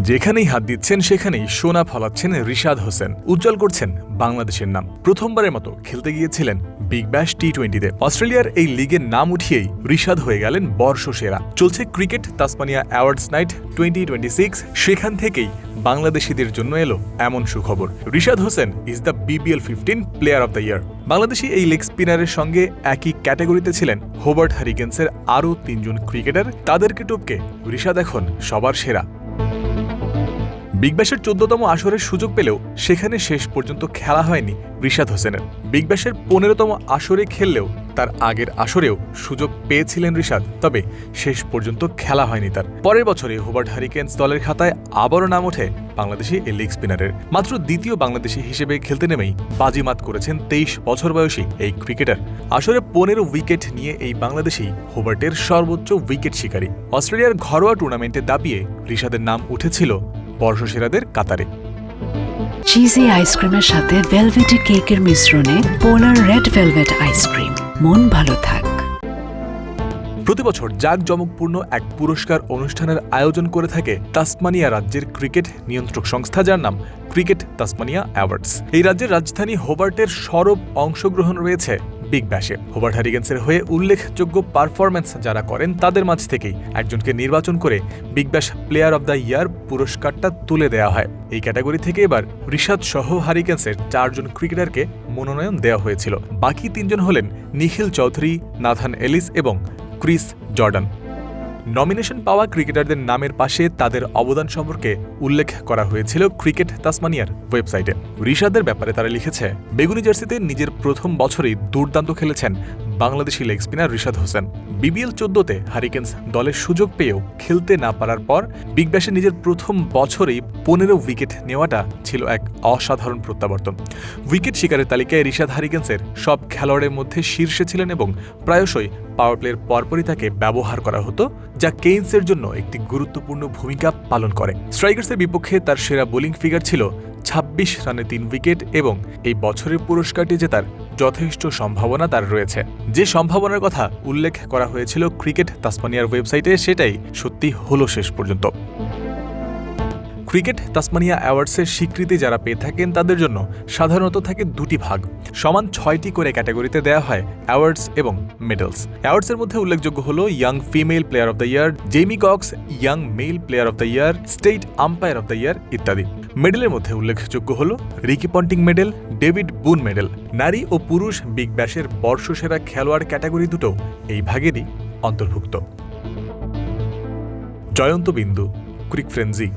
যেখানেই হাত দিচ্ছেন সেখানেই সোনা ফলাচ্ছেন রিশাদ হোসেন, উজ্জ্বল করছেন বাংলাদেশের নাম। প্রথমবারের মতো খেলতে গিয়েছিলেন বিগ ব্যাশ টি-20-তে। অস্ট্রেলিয়ার এই লিগের নাম উঠিয়েই রিশাদ হয়ে গেলেন বর্ষসেরা। চলছে ক্রিকেট তাসমানিয়া অ্যাওয়ার্ডস নাইট 2026। সেখান থেকেই বাংলাদেশিদের জন্য এলো এমন সুখবর, Rishad Hossain is the BBL 15 player of the ইয়ার। বাংলাদেশি এই লেগ স্পিনারের সঙ্গে একই ক্যাটাগরিতে ছিলেন হোবার্ট হারিকেন্সের আরও 3 জন ক্রিকেটার। তাদেরকে টপকে রিশাদ এখন সবার সেরা। বিগ ব্যাশের 14তম আসরের সুযোগ পেলেও সেখানে শেষ পর্যন্ত খেলা হয়নি রিশাদ হোসেনের। বিগ ব্যাশের 15তম আসরে খেললেও তার আগের আসরেও সুযোগ পেয়েছিলেন রিশাদ, তবে শেষ পর্যন্ত খেলা হয়নি তার। পরের বছরে হোবার্ট হারিকেন্স দলের খাতায় আবারও নাম ওঠে বাংলাদেশি এই লেগ স্পিনারের। মাত্র দ্বিতীয় বাংলাদেশি হিসেবে খেলতে নেমেই বাজিমাত করেছেন 23 বছর বয়সী এই ক্রিকেটার। আসরে 15 উইকেট নিয়ে এই বাংলাদেশি হোবার্টের সর্বোচ্চ উইকেট শিকারী। অস্ট্রেলিয়ার ঘরোয়া টুর্নামেন্টে দাপিয়ে রিশাদের নাম উঠেছিল বর্ষসেরাদের কাতারে। চিজি আইসক্রিমের সাথে ভেলভেটি কেকের মিশ্রণে পোলার রেড ভেলভেট আইসক্রিম, মন ভালো থাক। প্রতিবছর জাঁকজমকপূর্ণ এক পুরস্কার অনুষ্ঠানের আয়োজন করে থাকে তাসমানিয়া রাজ্যের ক্রিকেট নিয়ন্ত্রক সংস্থা, যার নাম ক্রিকেট তাসমানিয়া অ্যাওয়ার্ডস। এই রাজ্যের রাজধানী হোবার্টের সরব অংশগ্রহণ রয়েছে বিগ ব্যাশে। হোবার্ট হারিকেন্সের হয়ে উল্লেখযোগ্য পারফরম্যান্স যারা করেন তাদের মাঝ থেকেই একজনকে নির্বাচন করে Big Bash player of the ইয়ার পুরস্কারটা তুলে দেওয়া হয়। এই ক্যাটাগরি থেকে এবার রিশাদ সহ হারিকেন্সের 4 জন ক্রিকেটারকে মনোনয়ন দেওয়া হয়েছিল। বাকি 3 জন হলেন নিখিল চৌধুরী, নাথান এলিস এবং ক্রিস জর্ডান। নমিনেশন পাওয়া ক্রিকেটারদের নামের পাশে তাদের অবদান সম্পর্কে উল্লেখ করা হয়েছিল ক্রিকেট তাসমানিয়ার ওয়েবসাইটে। রিশাদের ব্যাপারে তারা লিখেছে, বেগুনি জার্সিতে নিজের প্রথম বছরেই দুর্দান্ত খেলেছেন Bangladeshi leg spinner Rishad Hossain. BBL 14-তে হারিকেন্স দলের সুযোগ পেয়েও খেলতে না পারার পর বিগ ব্যাশে নিজের প্রথম বছরেই 15 উইকেট নেওয়াটা ছিল এক অসাধারণ প্রত্যাবর্তন। উইকেট শিকারের তালিকায় রিশাদ হারিকেন্সের সব খেলোয়াড়ের মধ্যে শীর্ষে ছিলেন এবং প্রায়শই পাওয়ার প্লের পরপরই তাকে ব্যবহার করা হতো, যা কেইন্সের জন্য একটি গুরুত্বপূর্ণ ভূমিকা পালন করে। স্ট্রাইকার্সের বিপক্ষে তার সেরা বোলিং ফিগার ছিল 26 রানে 3 উইকেট এবং এই বছরের পুরস্কারটি জেতার যথেষ্ট সম্ভাবনা তার রয়েছে। যে সম্ভাবনার কথা উল্লেখ করা হয়েছিল ক্রিকেট তাসমানিয়ার ওয়েবসাইটে, সেটাই সত্যি হলো শেষ পর্যন্ত। ক্রিকেট তাসমানিয়া অ্যাওয়ার্ডসের স্বীকৃতি যারা পেয়ে থাকেন তাদের জন্য সাধারণত থাকে 2টি ভাগ। সমান 6টি করে ক্যাটাগরিতে দেওয়া হয় অ্যাওয়ার্ডস এবং মেডেলস। অ্যাওয়ার্ডসের মধ্যে উল্লেখযোগ্য হল young female player of the year, Jamie Cox young male player of the year, state umpire of the year ইত্যাদি। মেডেলের মধ্যে উল্লেখযোগ্য হল Ricky Ponting medal, David Boon medal. নারী ও পুরুষ বিগ ব্যাশের বর্ষসেরা খেলোয়াড় ক্যাটাগরি দুটো এই ভাগেরই অন্তর্ভুক্ত। জয়ন্ত বিন্দু, ক্রিক ফ্রেন্সি।